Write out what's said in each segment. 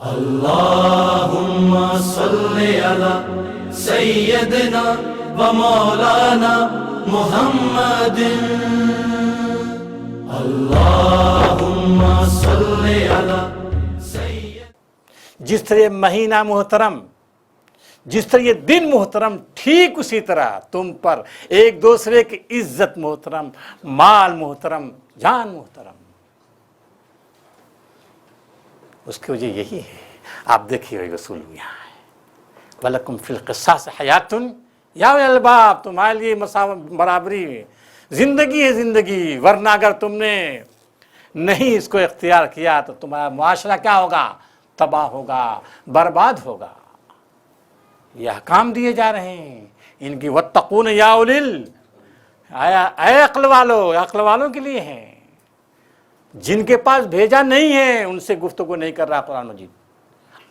اللہم صلی علی سیدنا و مولانا محمد اللہم صلی علی سید. جس طرح یہ مہینہ محترم، جس طرح یہ دن محترم، ٹھیک اسی طرح تم پر ایک دوسرے کی عزت محترم، مال محترم، جان محترم. اس کی وجہ یہی ہے. آپ دیکھیے رسول یہاں ہے وَلَكُمْ فِي الْقِصَاصِ حَيَاتٌ یا اُولِي الْأَلْبَابِ، تمہارے لیے برابری زندگی ہے زندگی، ورنہ اگر تم نے نہیں اس کو اختیار کیا تو تمہارا معاشرہ کیا ہوگا؟ تباہ ہوگا، برباد ہوگا. یہ احکام دیے جا رہے ہیں ان کی وَاتَّقُونَ یا اولل، اے عقل والوں کے لیے ہیں. جن کے پاس بھیجا نہیں ہے ان سے گفتگو نہیں کر رہا قرآن مجید.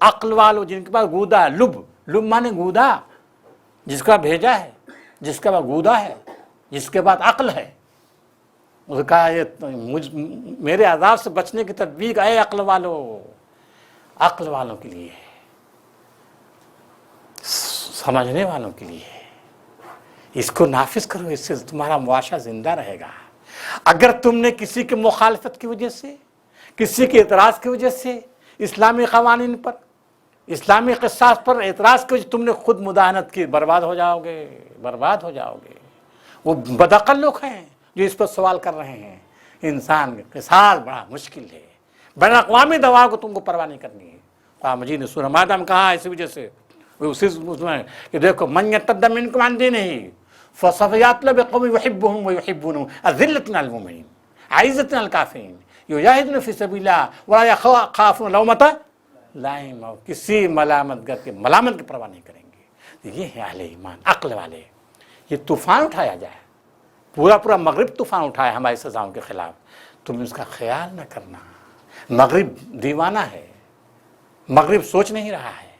عقل والوں جن کے پاس گودا ہے، لب مانے گودا، جس کا بھیجا ہے، جس کے پاس گودا ہے، جس کے بعد عقل ہے. اس نے کہا یہ میرے عذاب سے بچنے کی تدبیر اے عقل والوں کے لیے ہے، سمجھنے والوں کے لیے ہے. اس کو نافذ کرو، اس سے تمہارا معاشرہ زندہ رہے گا. اگر تم نے کسی کی مخالفت کی وجہ سے، کسی کے اعتراض کی وجہ سے، اسلامی قوانین پر، اسلامی قصاص پر اعتراض کی وجہ سے تم نے خود مداہنت کی، برباد ہو جاؤ گے. وہ بدعقل لوگ ہیں جو اس پر سوال کر رہے ہیں. انسان کا قصاص بڑا مشکل ہے، بین الاقوامی دوا کو تم کو پرواہ نہیں کرنی ہے. قرآن مجید نے سورہ مائدہ میں کہا اسی وجہ سے، اسی میں کہ دیکھو من یرتد منکم عن دینہ فسوف یأتی بقوم یحبهم ویحبونه اذلة علی المؤمنین اعزة علی الکافرین یجاہدون فی سبیل اللہ ولا یخافون لومۃ لائم. کسی ملامت گر کے ملامت کی پرواہ نہیں کریں گے. یہ ہے اہل ایمان، عقل والے. یہ طوفان اٹھایا جائے، پورا مغرب طوفان اٹھایا ہماری سزاؤں کے خلاف، تم اس کا خیال نہ کرنا. مغرب دیوانہ ہے، مغرب سوچ نہیں رہا ہے،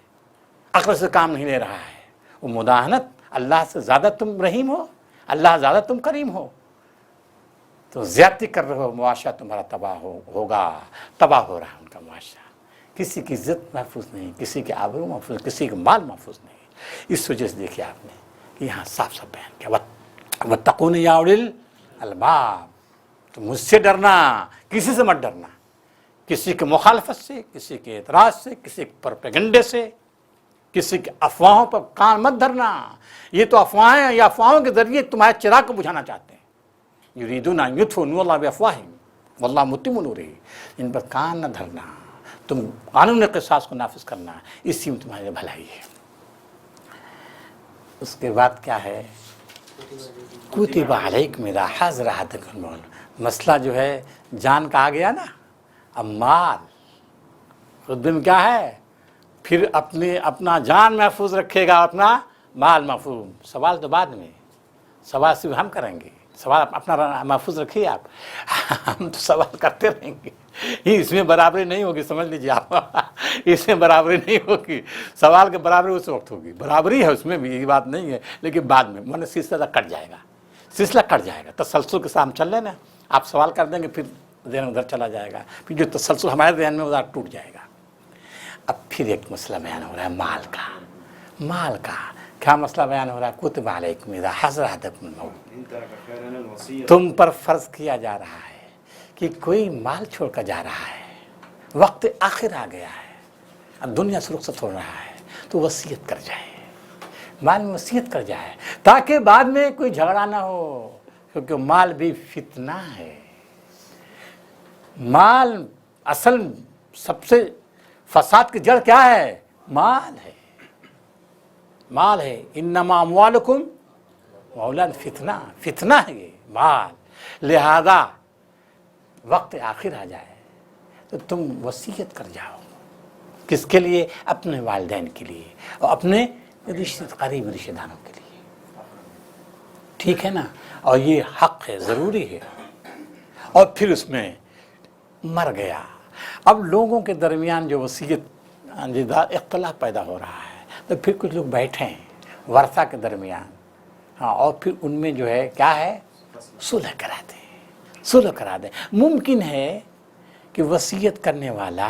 عقل سے کام نہیں لے رہا ہے. وہ مداہنت، اللہ سے زیادہ تم رحیم ہو، اللہ زیادہ تم کریم ہو، تو زیادتی کر رہے ہو، معاشرہ تمہارا تباہ ہوگا. تباہ ہو رہا ہے ان کا معاشرہ. کسی کی عزت محفوظ نہیں، کسی کے آبرو محفوظ، کسی کا مال محفوظ نہیں. اس وجہ سے دیکھیے آپ نے کہ یہاں صاف بیان کیا وَاتَّقُونَ یا اُولِي الْأَلْبَابِ. تو مجھ سے ڈرنا، کسی سے مت ڈرنا، کسی کے مخالفت سے، کسی کے اعتراض سے، کسی کے پروپیگنڈے سے، کسی کے افواہوں پر کان مت دھرنا. یہ تو افواہیں ہیں، یا افواہوں کے ذریعے تمہارے چراغ کو بجھانا چاہتے ہیں. یریدون ان یطفئوا نور اللہ بافواہہم واللہ متم نورہ. ان پر کان نہ دھرنا، تم قانون قصاص کو نافذ کرنا، اسی میں تمہاری بھلائی ہے. اس کے بعد کیا ہے؟ کتب علیکم اذا حضر احدکم الموت. مسئلہ جو ہے جان کا آ گیا نا. اب مال خطبے میں کیا ہے؟ پھر اپنا جان محفوظ رکھے گا، اپنا مال محفوظ. سوال تو بعد میں، سوال صرف ہم کریں گے. سوال اپنا محفوظ رکھیے آپ، ہم تو سوال کرتے رہیں گے. اس میں برابری نہیں ہوگی، سمجھ لیجیے آپ. اس میں برابری نہیں ہوگی. سوال کے برابری اس وقت ہوگی، برابری ہے اس میں بھی، یہ بات نہیں ہے، لیکن بعد میں ورنہ سلسلہ کٹ جائے گا. تسلسل کے ساتھ ہم چل رہے ہیں نا. آپ سوال کر دیں گے پھر ذہن ادھر چلا جائے گا، پھر جو تسلسل ہمارے ذہن میں ادھر ٹوٹ جائے گا. اب پھر ایک مسئلہ بیان ہو رہا ہے مال کا. کیا مسئلہ بیان ہو رہا ہے؟ کتب علیکم اذا حضر احدکم الموت. تم پر فرض کیا جا رہا ہے کہ کوئی مال چھوڑ کر جا رہا ہے، وقت آخر آ گیا ہے، اب دنیا سے رخصت ہو رہا ہے، تو وصیت کر جائے، مال میں وصیت کر جائے، تاکہ بعد میں کوئی جھگڑا نہ ہو. کیونکہ مال بھی فتنہ ہے. مال اصل سب سے فساد کی جڑ کیا ہے؟ مال ہے. انما اموالکم واولاد فتنہ ہے یہ مال. لہذا وقت آخر آ جائے تو تم وصیت کر جاؤ. کس کے لیے؟ اپنے والدین کے لیے اور اپنے قریب رشتہ داروں کے لیے. ٹھیک ہے نا؟ اور یہ حق ہے، ضروری ہے. اور پھر اس میں مر گیا. اب لوگوں کے درمیان جو وصیت اختلاف پیدا ہو رہا ہے، تو پھر کچھ لوگ بیٹھے ہیں ورثہ کے درمیان، اور پھر ان میں جو ہے کیا ہے؟ صلح کرا دیں. ممکن ہے کہ وصیت کرنے والا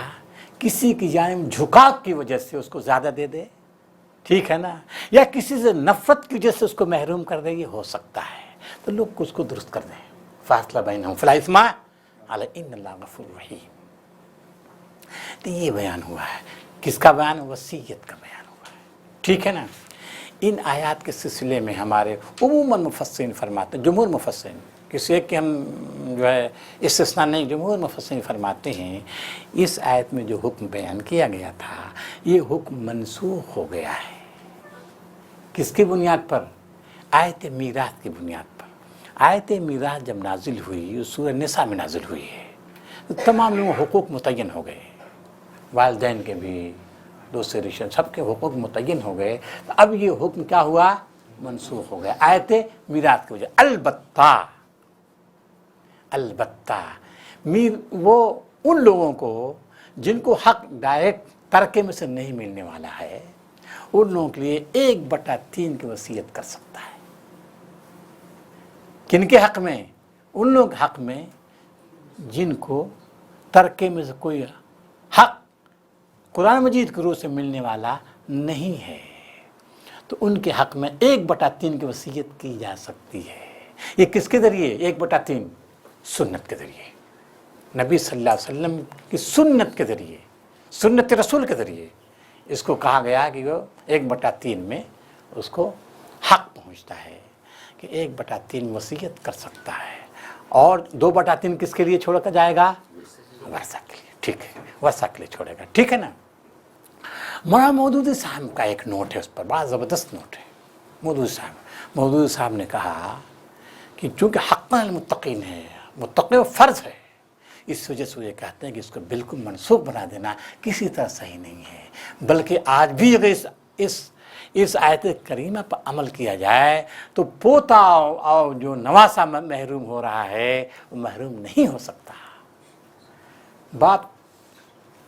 کسی کی جانب جھکاؤ کی وجہ سے اس کو زیادہ دے دے، ٹھیک ہے نا، یا کسی سے نفرت کی وجہ سے اس کو محروم کر دے، یہ ہو سکتا ہے، تو لوگ اس کو درست کر دیں، فاصلہ بینہم فلا اثم علی ان اللہ غفور رحیم۔ تو یہ بیان ہوا ہے، کس کا بیان؟ وصیت کا بیان ہوا ہے، ٹھیک ہے نا۔ ان آیات کے سلسلے میں ہمارے عموماً مفسرین فرماتے ہیں، جمہور مفسرین، کسی ایک کہ ہم جو ہے استثناء نہیں، جمہور مفسرین فرماتے ہیں اس آیت میں جو حکم بیان کیا گیا تھا یہ حکم منسوخ ہو گیا ہے۔ کس کی بنیاد پر؟ آیت میراث کی بنیاد پر۔ آیت میراث جب نازل ہوئی، سورہ نساء میں نازل ہوئی ہے، تو تمام لوگوں حقوق متعین ہو گئے، والدین کے بھی، دوسرے رشتے سب کے حقوق متعین ہو گئے، تو اب یہ حکم کیا ہوا؟ منسوخ ہو گیا آیت میراث کی وجہ۔ البتہ وہ ان لوگوں کو جن کو حق ڈائریکٹ ترکے میں سے نہیں ملنے والا ہے، ان لوگوں کے لیے 1/3 کی وصیت کر سکتا ہے۔ کن کے حق میں؟ ان لوگوں کے حق میں جن کو ترکے میں سے کوئی حق قرآن مجید کے روح سے ملنے والا نہیں ہے، تو ان کے حق میں 1/3 کی وصیت کی جا سکتی ہے۔ یہ کس کے ذریعے 1/3؟ سنت کے ذریعے، نبی صلی اللہ علیہ وسلم کی سنت کے ذریعے، سنت رسول کے ذریعے اس کو کہا گیا کہ وہ 1/3 میں اس کو حق پہنچتا ہے کہ 1/3 وصیت کر سکتا ہے، اور 2/3 کس کے لیے چھوڑا جائے گا؟ ورثہ کے لیے، ٹھیک ہے، ورثہ کے لیے چھوڑے گا، ٹھیک ہے نا۔ مولانا مودودی صاحب کا ایک نوٹ ہے، اس پر بڑا زبردست نوٹ ہے۔ مودودی صاحب نے کہا کہ چونکہ حق المتقین ہے، متقی و فرض ہے، اس وجہ سے یہ کہتے ہیں کہ اس کو بالکل منسوخ بنا دینا کسی طرح صحیح نہیں ہے، بلکہ آج بھی اگر اس آیت کریمہ پر عمل کیا جائے تو پوتا اور جو نواسا محروم ہو رہا ہے وہ محروم نہیں ہو سکتا۔ باپ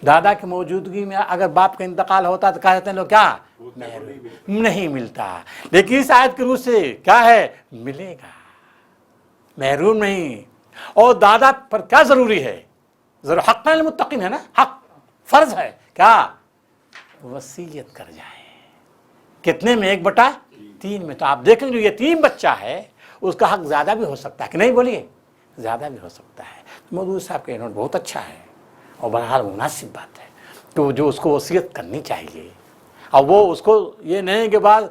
دادا کی موجودگی میں اگر باپ کا انتقال ہوتا تو کہتے ہیں لوگ کیا؟ محروم نہیں ملتا، لیکن اس آیت کی روح سے کیا ہے؟ ملے گا، محروم نہیں۔ اور دادا پر کیا ضروری ہے؟ ضرور حق المتقین ہے نا، حق فرض ہے کیا؟ وصیت کر جائے، کتنے میں؟ 1/3 میں۔ تو آپ دیکھیں جو یتیم بچہ ہے اس کا حق زیادہ بھی ہو سکتا ہے کہ نہیں، بولیے، زیادہ بھی ہو سکتا ہے۔ مودودی صاحب کا نوٹ بہت اچھا ہے اور بہرحال مناسب بات ہے کہ جو اس کو وصیت کرنی چاہیے، اور وہ اس کو یہ نہیں کہ بعد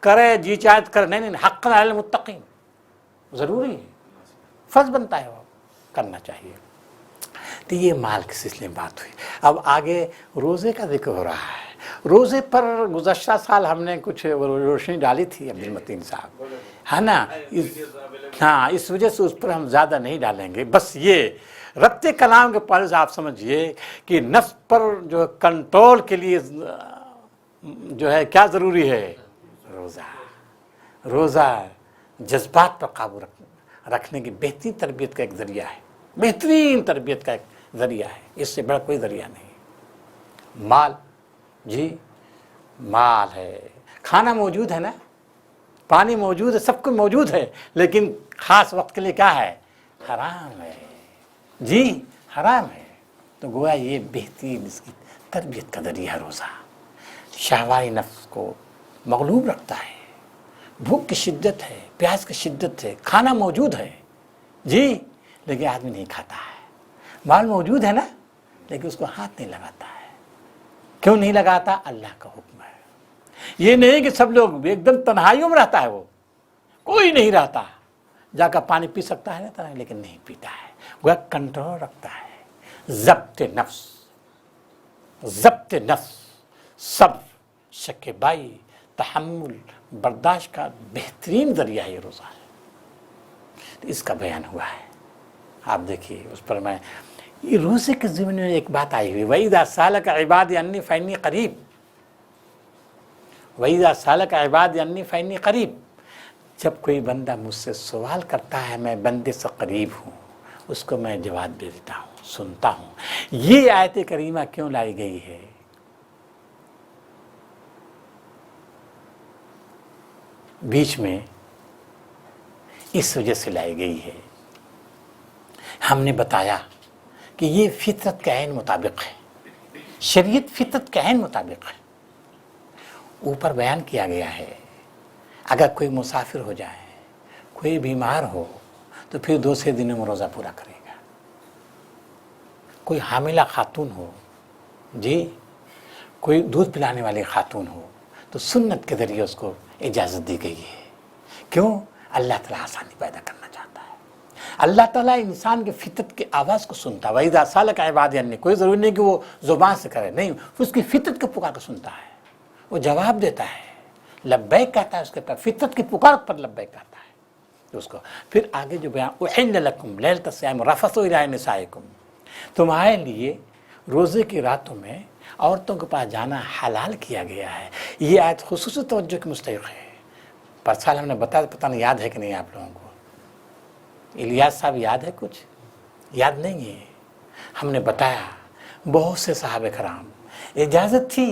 کرے جی چاہت کر، نہیں، حق علی المتقین ضروری ہے، فرض بنتا ہے، وہ کرنا چاہیے۔ تو یہ مال کے سلسلے میں بات ہوئی۔ اب آگے روزے کا ذکر ہو رہا ہے۔ روزے پر گزشتہ سال ہم نے کچھ روشنی ڈالی تھی عبد المتین صاحب، ہے نا، ہاں، اس وجہ سے اس پر ہم زیادہ نہیں ڈالیں گے۔ بس یہ ربط کلام کے پہلے سے آپ سمجھیے کہ نفس پر جو کنٹرول کے لیے جو ہے کیا ضروری ہے؟ روزہ جذبات پر قابو رکھنے کی بہترین تربیت کا ایک ذریعہ ہے، بہترین تربیت کا ایک ذریعہ ہے، اس سے بڑا کوئی ذریعہ نہیں۔ مال، جی مال ہے، کھانا موجود ہے نا، پانی موجود ہے، سب کچھ موجود ہے، لیکن خاص وقت کے لیے کیا ہے؟ حرام ہے، جی حرام ہے۔ تو گویا یہ بہترین اس کی تربیت کا ذریعہ روزہ شہوانی نفس کو مغلوب رکھتا ہے۔ بھوک کی شدت ہے، پیاس کی شدت ہے، کھانا موجود ہے، جی لیکن آدمی نہیں کھاتا ہے۔ مال موجود ہے نا، لیکن اس کو ہاتھ نہیں لگاتا ہے۔ کیوں نہیں لگاتا؟ اللہ کا حکم ہے۔ یہ نہیں کہ سب لوگ ایک دم تنہائیوں میں رہتا ہے، وہ کوئی نہیں رہتا، جا کر پانی پی سکتا ہے نا، لیکن نہیں پیتا ہے، وہ کنٹرول رکھتا ہے۔ ضبط نفس، صبر، شکیبائی، تحمل، برداشت کا بہترین ذریعہ یہ روزہ ہے۔ تو اس کا بیان ہوا ہے، آپ دیکھیے اس پر میں یہ روزے کے ضمن میں ایک بات آئی ہوئی، وَإِذَا سَأَلَكَ عِبَادِي عَنِّي فَإِنِّي قَرِيبٌ، وَإِذَا سَأَلَكَ عِبَادِي عَنِّي فَإِنِّي قَرِيبٌ، جب کوئی بندہ مجھ سے سوال کرتا ہے میں بندے سے قریب ہوں، اس کو میں جواب دے دیتا ہوں، سنتا ہوں۔ یہ آیت کریمہ کیوں لائی گئی ہے؟ بیچ میں اس وجہ سے لائی گئی ہے، ہم نے بتایا کہ یہ فطرت کے عین مطابق ہے۔ शरीयत फितरत के ऐन मुताबिक है। ऊपर बयान किया गया है अगर कोई मुसाफिर हो जाए, कोई बीमार हो तो फिर 2 दिनों में रोज़ा पूरा करेगा। कोई हामिला खातून हो जी, कोई दूध पिलाने वाली खातून हो तो सुन्नत के ज़रिए उसको इजाज़त दी गई है। क्यों? अल्लाह ताला आसानी पैदा करना चाहता है। अल्लाह ताला इंसान के फितरत की आवाज़ को सुनता है। वइज़ा सालक इबादी अन्नी, कोई ज़रूरी नहीं कि वो ज़ुबान से करे, नहीं, उसकी फितरत की पुकार को सुनता है, वो जवाब देता है, लब्बैक कहता है, उसके पास फितरत की पुकार पर लब्बैक कहता है तो उसको। फिर आगे जो बयान, उहिल्ल लकुम लैलत सियाम रफ़सु इला निसाइकुम, तुम्हारे लिए रोज़े की रातों में औरतों के पास जाना हलाल किया गया है। ये आयत खुसूसी तवज्जो की मुस्तहिक़ है। पर साल हमने बताया, पता नहीं याद है कि नहीं आप लोगों को। इलियास साहब याद है? कुछ याद नहीं है। हमने बताया बहुत से सहाबे कराम इजाज़त थी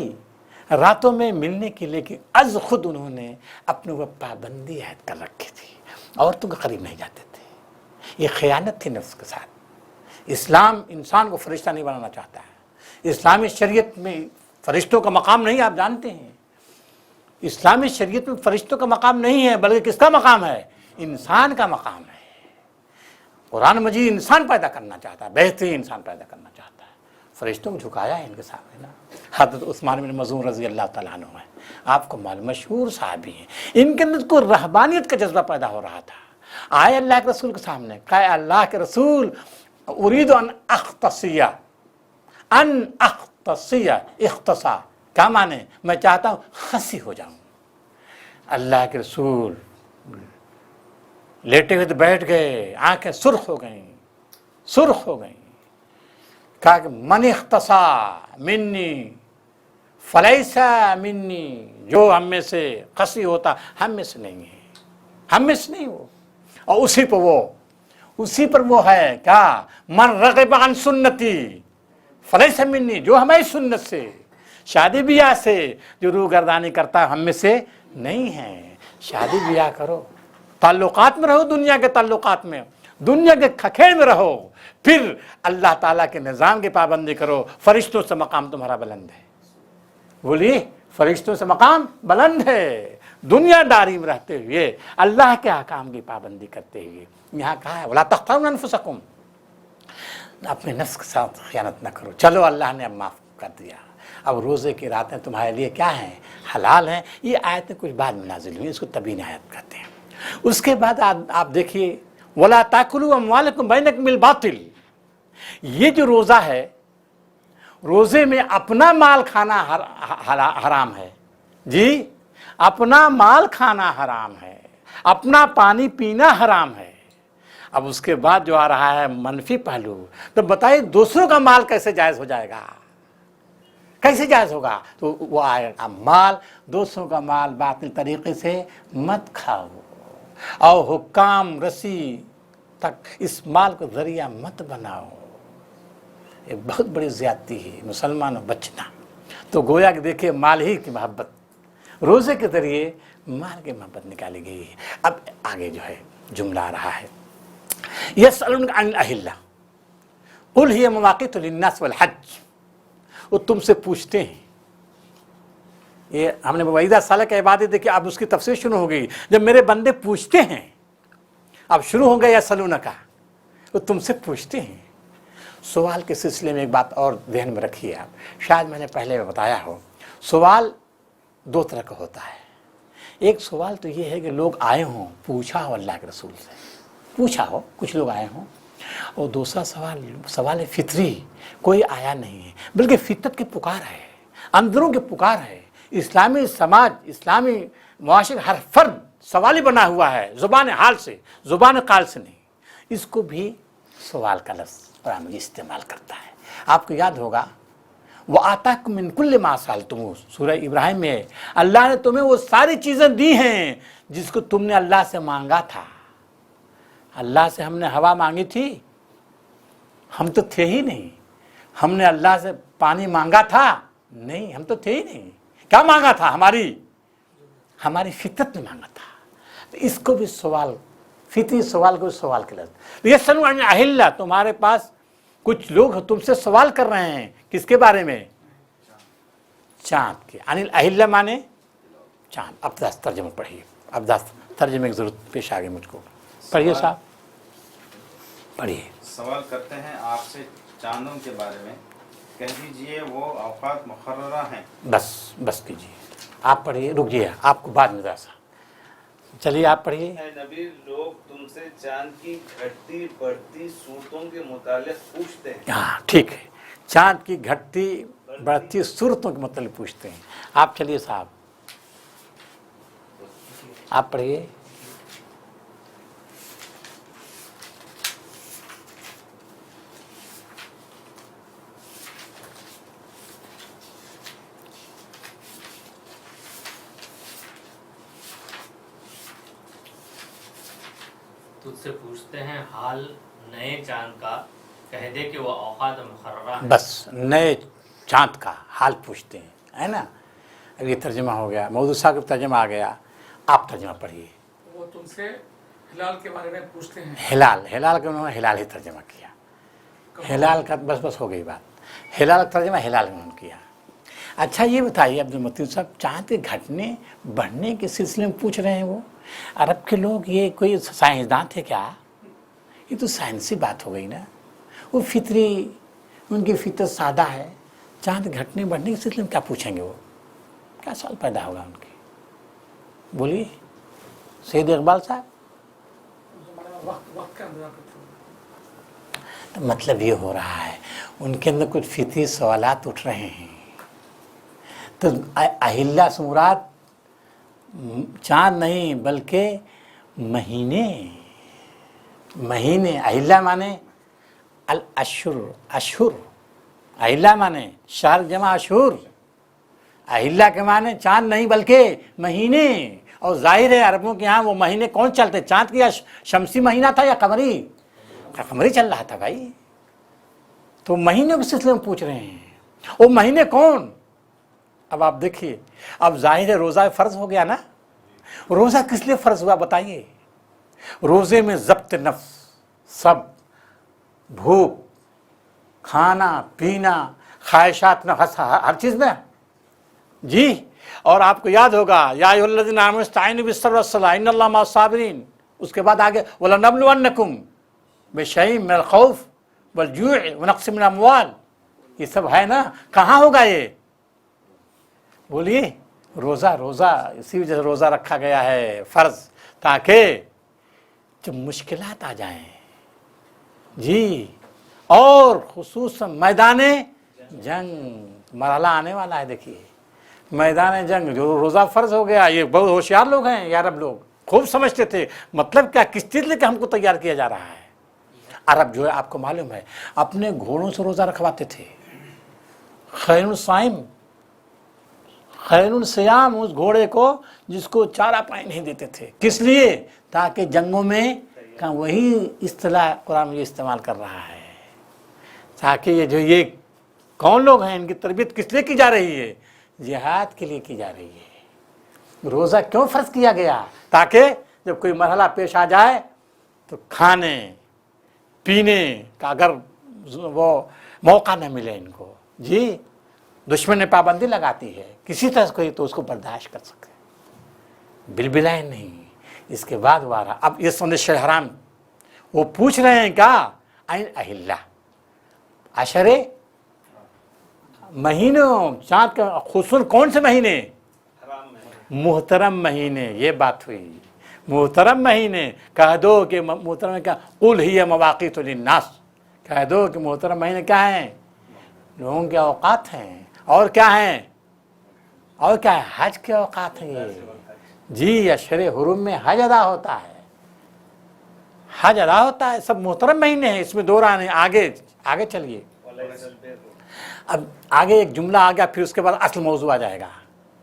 रातों में मिलने के लिए कि अज खुद उन्होंने अपने ऊपर पाबंदी आयद कर रखी थी, औरतों के करीब नहीं जाते थे। ये खयानत थी नफ्स के साथ। इस्लाम इंसान को फरिश्ता नहीं बनाना चाहता है। इस्लामी शरीयत में फरिश्तों का मकाम नहीं, आप जानते हैं। इस्लामी शरीयत में फरिश्तों का मकाम नहीं है, बल्कि किसका मकाम है? इंसान का मकाम है। कुरान मजीद इंसान पैदा करना चाहता है, बेहतरीन इंसान पैदा करना चाहता है। फरिश्तों को झुकाया है इनके सामने ना। हज़रत उस्मान बिन मज़ून रज़ी अल्लाह तआला अन्हु है, आपको मालूम, मशहूर साहबी हैं। इनके अंदर को रहबानियत का जज्बा पैदा हो रहा था। आए अल्लाह के रसूल के सामने, कहा अल्लाह के रसूल, उरीदु अन अख्तसिया, इख्तसा क्या माने? मैं चाहता हूँ खसी हो जाऊँ। अल्लाह के रसूल लेटे हुए तो बैठ गए, आंखें सुर्ख हो गईं, सुर्ख हो गईं। कहा कि मन इख्तसा मिन्नी फलैसा मिन्नी, जो हम में से खसी होता हम में से नहीं है, हम में से नहीं हो। और उसी पर वो है क्या? मन रग़िब अन सुन्नती फलैसा मिन्नी, जो हमारी सुन्नत से, शादी ब्याह से जो रूगर्दानी करता है हम में से नहीं है। शादी ब्याह करो, ताल्लुकात में रहो, दुनिया के ताल्लुकात में, दुनिया के खखेड़ में रहो, फिर अल्लाह ताला के निज़ाम की पाबंदी करो। फरिश्तों से मकाम तुम्हारा बुलंद है। बोलिए, फरिश्तों से मकाम बुलंद है। दुनियादारी में रहते हुए अल्लाह के अहकाम की पाबंदी करते हुए। यहाँ कहा है वला तख्तरून अनफुसकुम, अपने नफ्स के साथ खयानत न करो। चलो अल्लाह ने अब माफ़ कर दिया, अब रोज़े की रातें तुम्हारे लिए क्या हैं? हलाल हैं। ये आयतें कुछ बाद में नाजिल हुई, इसको तबीन आयत कहते हैं। उसके बाद आप देखिए, वला ताकुलू अम्वालकुम बैनकुम बिल बातिल, ये जो रोज़ा है, रोज़े में अपना माल खाना हराम है जी, अपना माल खाना हराम है, अपना पानी पीना हराम है। अब उसके बाद जो आ रहा है मनफी पहलू, तो बताइए दूसरों का माल कैसे जायज़ हो जाएगा? कैसे जायज़ होगा? तो वो आएगा, माल, दूसरों का माल बातिल तरीक़े से मत खाओ, और हुक्काम रसी तक इस माल को ज़रिया मत बनाओ। ये बहुत बड़ी ज़्यादती है मुसलमानों, बचना। तो गोया कि देखिए माल ही की मोहब्बत, रोज़े के ज़रिए माल की मोहब्बत निकाली गई है। अब आगे जो है जुमला आ रहा है, यसअलूनका अनिल अहिल्ला कुल हिय मवाक़ीतु लिन्नास वल हज, वो तुमसे पूछते हैं। ये हमने वइज़ा सालक इबादी देखी, अब उसकी तफसीर शुरू हो गई। जब मेरे बंदे पूछते हैं, अब शुरू हो गया यसअलूनका, वो तुमसे पूछते हैं। सवाल के सिलसिले में एक बात और ध्यान में रखिए आप, शायद मैंने पहले बताया हो, सवाल दो तरह का होता है। एक सवाल तो ये है कि लोग आए हों, पूछा हो अल्लाह के रसूल से, पूछा हो, कुछ लोग आए हों। और दूसरा सवाल फितरी, कोई आया नहीं है, बल्कि फितरत की पुकार है, अंदरों की पुकार है। इस्लामी समाज, इस्लामी मुआशरे, हर फर्द सवाली बना हुआ है, ज़ुबान हाल से, ज़ुबान काल से नहीं। इसको भी सवाल का लफ्ज़ कुरान में इस्तेमाल करता है। आपको याद होगा, वो आताकुम मिन कुल्लि मा सअलतुमूह, सूरह इब्राहिम में, अल्लाह ने तुम्हें वो सारी चीज़ें दी हैं जिसको तुमने अल्लाह से मांगा था। अल्लाह से हमने हवा मांगी थी? हम तो थे ही नहीं। हमने अल्लाह से पानी मांगा था? नहीं, हम तो थे ही नहीं। क्या मांगा था? हमारी फितरत ने मांगा था। तो इसको भी सवाल, फितरी सवाल को सवाल के लफ्ज़। यसअलूनका अनिल अहिल्ला, तुम्हारे पास कुछ लोग तुमसे सवाल कर रहे हैं, किसके बारे में? चांद के, अनिल अहिल्या माने चांद। अब तर्जमा पढ़िए, अब तर्जमे की जरूरत पेश आ गई मुझको। पढ़िए साहब, पढ़िए। सवाल करते हैं आपसे चांदों के बारे में, कह दीजिए वो औकात मुकर्ररा हैं। बस कीजिए, आप पढ़िए, रुकिए, आपको बाद में सा। चलिए आप पढ़िए। है नबी, लोग तुमसे चांद की घटती बढ़ती सूरतों के मुतालिक पूछते हैं। हाँ ठीक है, चांद की घटती बढ़ती सूरतों के मतलब पूछते हैं। आप चलिए साहब, आप पढ़िए। तुझसे पूछते हैं हाल नए चांद का, कह दे कि वो औकात मुकर्ररा है। बस नए चांद का हाल पूछते हैं, है ना। अब ये तर्जमा हो गया, मौदूद साहब का तर्जमा आ गया, आप तर्जमा पढ़िए। वो तुमसे हिलाल के बारे में पूछते हैं। हिलाल का उन्होंने हिलाल ही तर्जमा किया। हिलाल का बस हो गई बात। हिलाल का तर्जमा हिलाल में उन्होंने किया। अच्छा ये बताइए अब्दुल मतीन साहब, चांद के घटने बढ़ने के सिलसिले में पूछ रहे हैं वो अरब के लोग, ये कोई साइंसदान थे क्या? ये तो साइंसी बात हो गई ना। वो फितरी, उनकी फितरत सादा है, चांद घटने बढ़ने के सिलसिले में क्या पूछेंगे वो? क्या सवाल पैदा होगा उनके? बोलिए सैयद इकबाल साहब। वक्त का अंदाजा करते हो। तो मतलब ये हो रहा है उनके अंदर कुछ फितरी सवालात उठ रहे हैं। तो अहिल्या से मुराद चांद नहीं बल्कि महीने। अहिल्या माने अल अशुर, अहिल्या माने शहर जमा अशुर। अहिल्या के माने चांद नहीं बल्कि महीने। और जाहिर है अरबों के यहाँ वो महीने कौन चलते, चांद की शमसी महीना था या कमरी? कमरी चल रहा था भाई। तो महीनों के सिलसिले में पूछ रहे हैं, वो महीने कौन? अब आप देखिए, अब जाहिर है रोज़ा फ़र्ज हो गया ना। रोज़ा किस लिए फ़र्ज हुआ बताइए? रोज़े में ज़ब्त नफ्स, सब भूख, खाना पीना, ख्वाहिशात नफ्स, हर चीज़ में जी। और आपको याद होगा या अय्युहल्लज़ीना आमनू इस्तईनू बिस्सब्रि वस्सलाह इन्नल्लाहा मअस-साबिरीन। उसके बाद आगे वलनब्लुवन्नकुम बिशैइन मिनल खौफ वल-जू'i व नक़्सिन मिनल अमवाल। ये सब है ना, कहाँ होगा ये? बोलिए। रोज़ा इसी वजह से रोज़ा रखा गया है फ़र्ज, ताकि जब मुश्किलात आ जाएं जी, और खुसूसन मैदाने जंग मरहला आने वाला है। देखिए मैदान जंग, जो रोज़ा फ़र्ज हो गया। ये बहुत होशियार लोग हैं ये अरब लोग, खूब समझते थे मतलब क्या, किस चीज़ लेके हमको तैयार किया जा रहा है। अरब जो है आपको मालूम है अपने घोड़ों से रोज़ा रखवाते थे। खैरुल सियाम, उस घोड़े को जिसको चारा पानी नहीं देते थे। किस लिए? ताकि जंगों में का वही इस्तिलाह कुरान में इस्तेमाल कर रहा है, ताकि ये कौन लोग हैं, इनकी तरबियत किस लिए की जा रही है? जिहाद के लिए की जा रही है। रोज़ा क्यों फ़र्ज किया गया? ताकि जब कोई मरहला पेश आ जाए तो खाने पीने का अगर वो मौका न मिले इनको जी, दुश्मन ने पाबंदी लगाती है किसी तरह से कोई, तो उसको बर्दाश्त कर सके, बिलबिलाए नहीं। इसके बाद वारा अब ये संदेश हराम वो पूछ रहे हैं क्या? आइन अहिल्ला अशरे महीनों, चाँद का खुसून कौन से महीने? मुहतरम महीने। ये बात हुई, मुहतरम महीने। कह दो कि मुहतरम क्या? कुल हिय मवाक़ीतु लिन्नास। कह दो कि मुहतरम महीने क्या हैं? लोगों के औकात हैं। और क्या हैं? और क्या है? हज के औकात हैं ये जी। अशरे हुरुम में हज अदा होता है, हज अदा होता है। सब मुहतरम महीने हैं, इसमें दो राह नहीं। आगे चलिए। अब आगे एक जुमला आ गया, फिर उसके बाद असल मौजू आ जाएगा।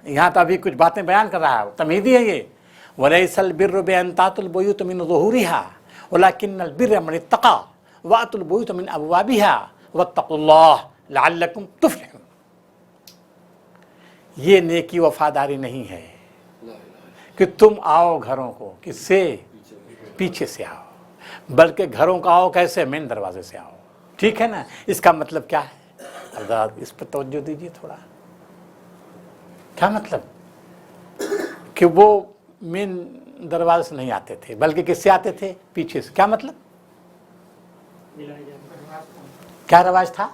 यहाँ तो अभी कुछ बातें बयान कर रहा है, तमहीदी है ये। वलैसल बिर्रु बिअन तातुल बुयूत मिन ज़ुहूरिहा वलाकिन्नल बिर्र मन इत्तक़ा वअतुल बुयूत मिन अबवाबिहा वत्तक़ुल्लाह लअल्लकुम तुफ़्लिहून। ये नेकी वफादारी नहीं है कि तुम आओ घरों को, किससे? पीछे से आओ, बल्कि घरों का आओ कैसे? मेन दरवाजे से आओ। ठीक है ना? इसका मतलब क्या है? अगर इस पर तवज्जो दीजिए थोड़ा। क्या मतलब कि वो मेन दरवाजे से नहीं आते थे बल्कि किससे आते थे, पीछे से। क्या मतलब, क्या रवाज था?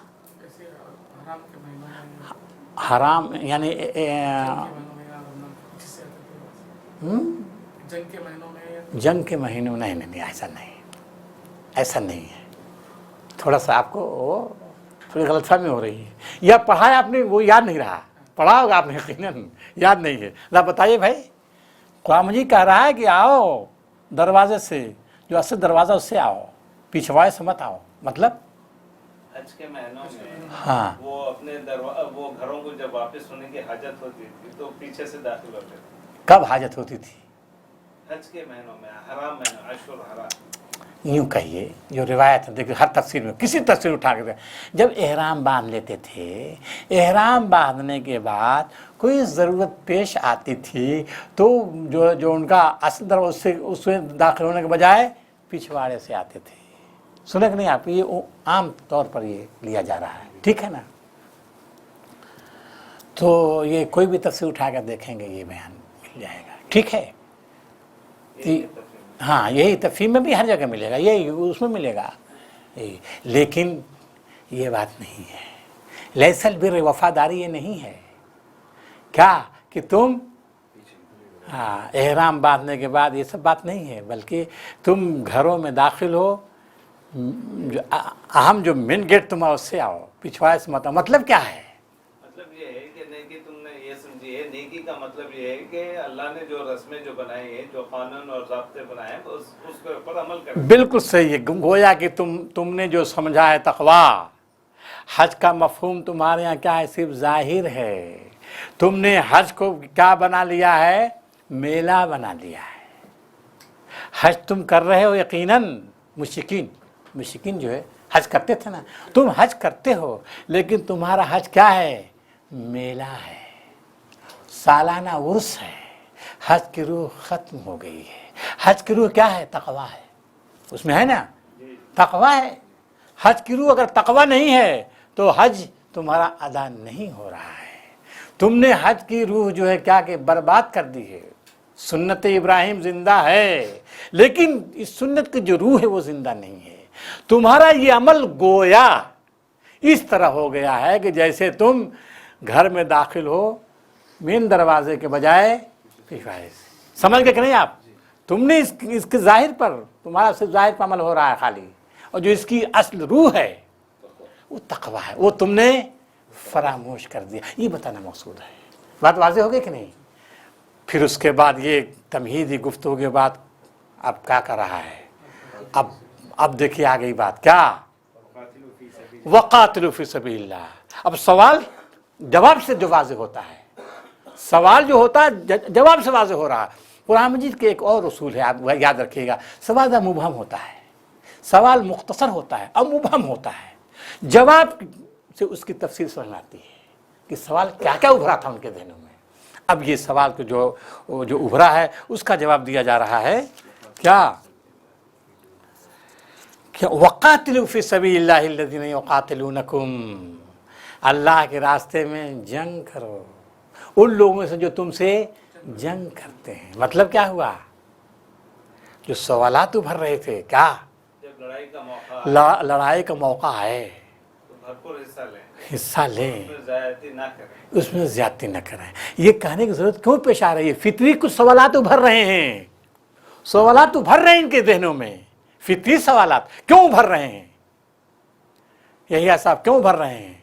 कैसे हराम के महीनों में, हराम यानी जंग के महीनों में या रमजान पीछे से आते थे, जंग के महीनों में। जंग के महीनों, नहीं नहीं नहीं, ऐसा नहीं, ऐसा नहीं है। थोड़ा सा आपको वो थोड़ी गलतफहमी हो रही है, या पढ़ा है आपने वो याद नहीं रहा, पढ़ा होगा आपने यकीनन, याद नहीं है। ला बताइए भाई, कुरान मजीद कह रहा है कि आओ दरवाजे से, जो असल दरवाज़ा उससे आओ, पिछवाड़े से मत आओ। मतलब हज के महीनों में हाँ, वो अपने वो घरों को जब वापस होने की हाजत होती थी तो पीछे से दाखिल होते थे। कब हाजत होती थी? हज के महीनों में, हराम महीनों, अशहुर हराम। यूँ कहिए, जो रिवायत है, देखिए हर तफसीर में, किसी तफसीर उठा के दे, जब एहराम बांध लेते थे, एहराम बांधने के बाद कोई ज़रूरत पेश आती थी तो जो उनका असल दरवाज़ा उसमें दाखिल होने के बजाय पिछवाड़े से आते थे। सुने कि नहीं आप? ये आम तौर पर ये लिया जा रहा है, ठीक है ना? तो ये कोई भी तफसीर उठा कर देखेंगे, ये बयान मिल जाएगा, ठीक है? हाँ, यही तफसीर में भी हर जगह मिलेगा, यही उसमें मिलेगा। लेकिन ये बात नहीं है, लैसल बिर वफादारी ये नहीं है क्या कि तुम हाँ एहराम बांधने के बाद, ये सब बात नहीं है, बल्कि तुम घरों में दाखिल हो, अहम जो मेन गेट तुम्हारा उससे आओ, पिछवाड़े से मत आओ। मतलब क्या है? मतलब ये है कि नेकी, तुमने ये समझी है, नेकी का मतलब ये है कि अल्लाह ने जो रस्में जो बनाई है, जो कानून और ज़ाब्ते बनाए हैं, उसके ऊपर अमल करें। बिल्कुल सही है। गोया कि तुमने जो समझा है तकवा, हज का मफहूम तुम्हारे यहाँ क्या है? सिर्फ जाहिर है। तुमने हज को क्या बना लिया है? मेला बना लिया है। हज तुम कर रहे हो यकीनन, मुशरिकीन जो है हज करते थे ना, तुम हज करते हो, लेकिन तुम्हारा हज क्या है? मेला है, सालाना उर्स है। हज की रूह ख़त्म हो गई है। हज की रूह क्या है? तकवा है, उसमें है ना, तकवा है। हज की रूह अगर तकवा नहीं है तो हज तुम्हारा अदा नहीं हो रहा है। तुमने हज की रूह जो है क्या कि बर्बाद कर दी है। सुन्नत इब्राहिम जिंदा है, लेकिन इस सुन्नत की जो रूह है वो जिंदा नहीं है। तुम्हारा ये अमल गोया इस तरह हो गया है कि जैसे तुम घर में दाखिल हो मेन दरवाजे के बजाय पिछवाड़े से। समझ गए कि नहीं आप? तुमने इसके जाहिर पर, तुम्हारा सिर्फ जाहिर पर अमल हो रहा है खाली, और जो इसकी असल रूह है वो तकवा है, वो तुमने फरामोश कर दिया। ये बताना मकसूद है। बात वाज़ेह हो गई कि नहीं? फिर उसके बाद ये तमहीदी गुफ्तगू के बाद अब क्या कर रहा है? अब देखिए आ गई बात, क्या? वक़ातिलू फ़ी सबीलिल्लाह। अब सवाल जवाब से जो वाज़ेह होता है, सवाल जो होता है जवाब से वाज़ेह हो रहा है। कुरान मजीद के एक और उसूल है, आप याद रखिएगा, सवाल मुबहम होता है, सवाल मुख्तसर होता है और मुबहम होता है। जवाब से उसकी तफसीर समझ में आती है कि सवाल क्या क्या उभरा था उनके ज़हनों में। अब ये सवाल को जो उभरा है उसका जवाब दिया जा रहा है, क्या वक़ातिलू फ़ी सबीलिल्लाहि अल्लज़ीना युक़ातिलूनकुम, अल्लाह के रास्ते में जंग करो उन लोगों से जो तुमसे जंग करते हैं। मतलब क्या हुआ? जो सवालात उभर रहे थे, क्या जब लड़ाई का मौका आए तो भरपूर हिस्सा लें, उसमें ज़्यादती उसमें ज़्यादती ना करें। न करें। ये कहने की ज़रूरत क्यों पेश आ रही है? फितरी कुछ सवालात उभर रहे हैं, सवालात उभर रहे हैं इनके ज़हनों में। फितरी सवालात क्यों उभर रहे हैं? यही साहब क्यों उभर रहे हैं?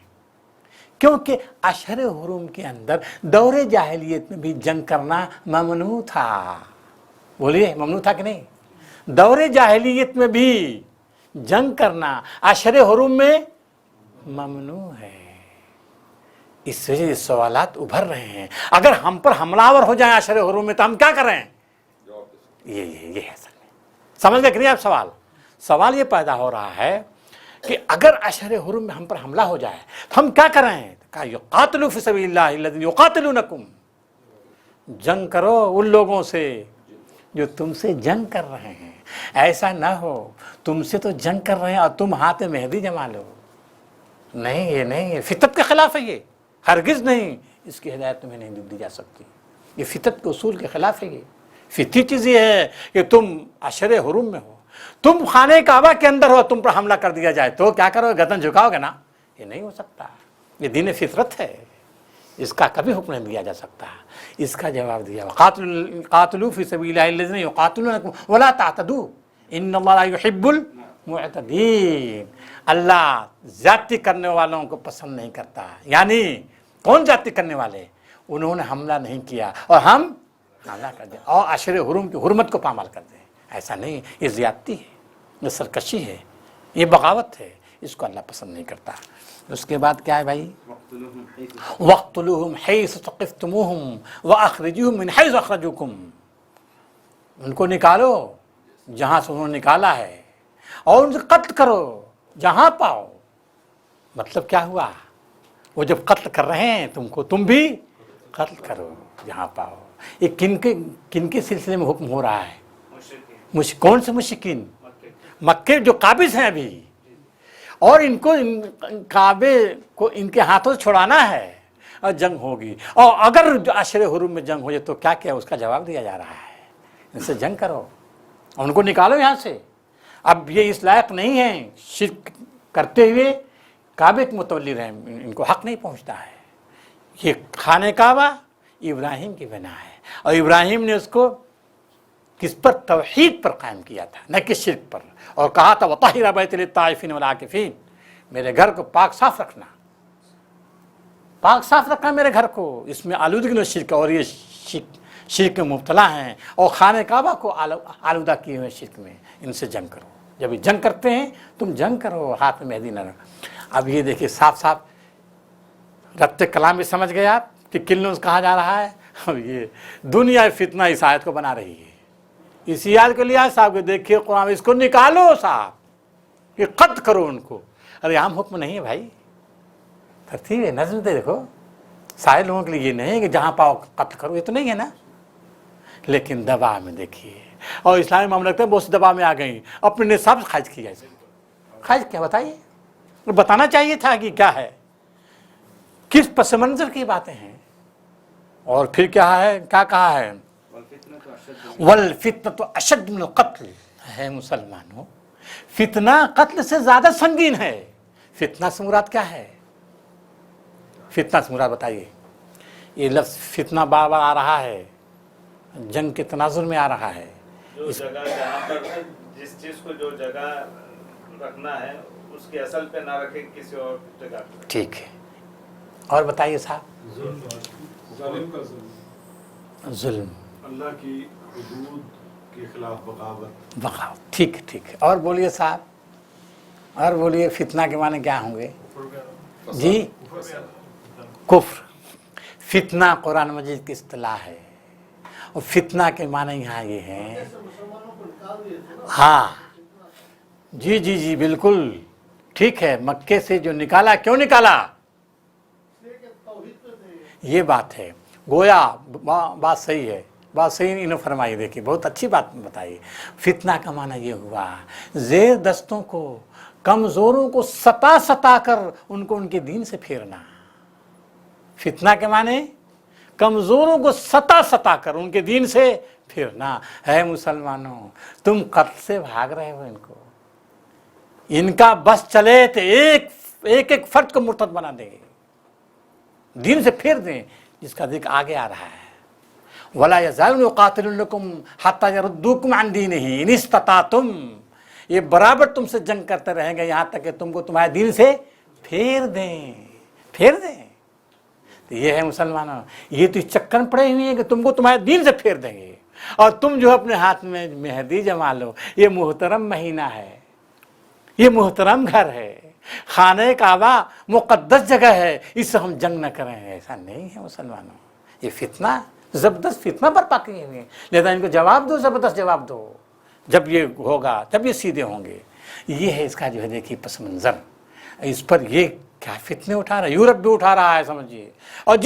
क्योंकि अशहर हुरुम के अंदर दौरे जाहिलियत में भी जंग करना ममनू था। बोलिए, ममनू था कि नहीं? दौरे जाहिलियत में भी जंग करना अशहर हुरुम में ममनू है। इस वजह से सवालात उभर रहे हैं। अगर हम पर हमलावर हो जाए अशहर हुरुम में तो हम क्या करें? ये है असल में। समझ गए कि नहीं आप? सवाल ये पैदा हो रहा है कि अगर अशहर हुरुम में हम पर हमला हो जाए तो हम क्या करें? कहा युक़ातिलू फ़ी सबीलिल्लाहि अल्लज़ीना युक़ातिलूनकुम, जंग करो उन लोगों से जो तुमसे जंग कर रहे हैं। ऐसा ना हो तुमसे तो जंग कर रहे हैं और तुम हाथ में मेहंदी जमा लो। नहीं, ये नहीं है, फितरत के खिलाफ है ये, हरगिज़ नहीं। اس کی ہدایت تمہیں نہیں دی جا سکتی. یہ فطرت کے اصول کے خلاف ہے. یہ فطری چیز یہ ہے کہ تم عشر حرم میں ہو, تم خانہ کعبہ کے اندر ہو, تم پر حملہ کر دیا جائے تو کیا کرو, گردن جھکاؤ گے نا؟ یہ نہیں ہو سکتا. یہ دین فطرت ہے, اس کا کبھی حکم نہیں دیا جا سکتا. اس کا جواب دیا قاتلوا فی سبیل اللہ الذین یقاتلونکم ولا تعتدوا ان اللہ لا یحب المعتدین. اللہ زیادتی کرنے والوں کو پسند نہیں کرتا. یعنی کون زیادتی کرنے والے؟ انہوں نے حملہ نہیں کیا اور ہم حملہ کر دیں اور عشر حرم کی حرمت کو پامال کر دیں. ایسا نہیں, یہ زیادتی ہے, یہ سرکشی ہے, یہ بغاوت ہے, اس کو اللہ پسند نہیں کرتا. اس کے بعد کیا ہے بھائی؟ وَاقْتُلُوهُمْ حَيْثُ ثَقِفْتُمُوهُمْ وَأَخْرِجُوهُمْ مِنْ حَيْثُ أَخْرَجُوكُمْ. ان کو نکالو جہاں سے انہوں نے نکالا ہے اور ان سے قتل کرو جہاں پاؤ. مطلب کیا ہوا؟ وہ جب قتل کر رہے ہیں تم کو, تم بھی قتل کرو جہاں پاؤ. یہ کن کے سلسلے میں حکم ہو رہا ہے؟ کون سے مشرکین؟ مکے جو قابض ہیں ابھی, اور ان کو کعبے کو ان کے ہاتھوں سے چھڑانا ہے اور جنگ ہوگی. اور اگر عشر حرم میں جنگ ہو جائے تو کیا کیا, اس کا جواب دیا جا رہا ہے ان سے جنگ کرو اور ان کو نکالو یہاں سے. اب یہ اس لائق نہیں ہیں شرک کرتے ہوئے کعبے کے متولی رہیں, ان کو حق نہیں پہنچتا ہے. یہ خانہ کعبہ ابراہیم کی بنا ہے اور ابراہیم نے اس کو کس پر؟ توحید پر قائم کیا تھا, نہ کہ شرک پر. اور کہا تھا وَطَهِّرَ بَيْتِيَ لِلطَّائِفِينَ وَالْعَاكِفِينَ, میرے گھر کو پاک صاف رکھنا, پاک صاف رکھنا میرے گھر کو. اس میں آلودگی نہ شرک, اور یہ شرک میں مبتلا ہیں اور خانہ کعبہ کو آلودہ کیے ہوئے شرک میں. ان سے جنگ کرو. جب یہ جنگ کرتے ہیں تم جنگ کرو, ہاتھ میں مہدی نہ رکھو. اب یہ دیکھیے صاف صاف ربط کلام بھی سمجھ گئے آپ کہ کلنوز کہا جا رہا ہے. اب یہ دنیا فتنہ اس آیت کو بنا رہی ہے. اسی آیت کو لیا صاحب کہ دیکھیے قرآن, اس کو نکالو صاحب, کہ قتل کرو ان کو. ارے عام حکم نہیں ہے بھائی, ترتیب ہے, نظم دے. دیکھو سارے لوگوں کے لیے یہ نہیں ہے کہ جہاں پاؤ قتل کرو, یہ تو نہیں ہے نا. لیکن دبا میں دیکھیے, اور اسلامی مملکتیں ہے بہت سی دبا میں آ گئیں, اپنے نصاب سے خارج کیا. خارج کیا بتائیے, بتانا چاہیے تھا کہ کیا ہے, کس پس منظر کی باتیں ہیں. اور پھر کیا ہے, کیا کہا ہے؟ والفتنة اشد من القتل. ہے مسلمانوں, فتنہ قتل سے زیادہ سنگین ہے. فتنہ سے مراد کیا ہے؟ فتنہ سے مراد بتائیے. یہ لفظ فتنہ بار بار آ رہا ہے, جنگ کے تناظر میں آ رہا ہے. جو جگہ جہاں پر جس چیز کو جو جگہ رکھنا ہے اس کی اصل پہ نہ رکھے, کسی اور جگہ پہ. ٹھیک ہے, اور بتائیے صاحب. ظالم کا ظلم, ظلم, اللہ کی حدود کے خلاف بغاوت. بغاوت. ٹھیک ہے, ٹھیک ہے. اور بولیے صاحب, اور بولیے فتنہ کے معنی کیا ہوں گے؟ جی, کفر. فتنہ قرآن مجید کی اصطلاح ہے, اور فتنہ کے معنی یہاں یہ ہیں. ہاں جی جی جی بالکل ٹھیک ہے. مکے سے جو نکالا, کیوں نکالا؟ یہ بات ہے. گویا بات صحیح ہے, بات صحیح انہوں نے فرمائی. دیکھیے بہت اچھی بات بتائی. فتنہ کا معنی یہ ہوا زیر دستوں کو, کمزوروں کو ستا ستا کر ان کو ان کے دین سے پھیرنا. فتنہ کے معنی کمزوروں کو ستا ستا کر ان کے دین سے پھرنا. ہے مسلمانوں, تم قتل سے بھاگ رہے ہو ان کو, ان کا بس چلے تو ایک فرد کو مرتد بنا دیں, دین سے پھیر دیں, جس کا ذکر آگے آ رہا ہے. وَلَا يَزَالُونَ يُقَاتِلُونَكُمْ حَتَّى يَرُدُّوكُمْ عَنْ دِينِهِ إِنِ اسْتَطَعْتُمْ. یہ برابر تم سے جنگ کرتے رہیں گے یہاں تک کہ تم کو تمہارے دین سے پھیر دیں, پھیر دیں. تو یہ ہے مسلمانوں, یہ تو چکر میں پڑے ہوئے ہیں کہ تم کو تمہارے دین سے پھیر دیں گے, اور تم جو اپنے ہاتھ میں مہدی جما لو. یہ محترم مہینہ ہے, یہ محترم گھر ہے, خانہ کعبہ مقدس جگہ ہے, اس سے ہم جنگ نہ کریں. ایسا نہیں ہے مسلمانوں. یہ فتنہ, زبردست فتنہ برپا کیے ہوئے ہیں. لہذا ان کو جواب دو, زبردست جواب دو. جب یہ ہوگا تب یہ سیدھے ہوں گے. یہ ہے اس کا جو ہے دیکھیے پس منظر. اس پر یہ کیا فتنے اٹھا رہا ہے, یورپ بھی اٹھا رہا ہے سمجھیے. اور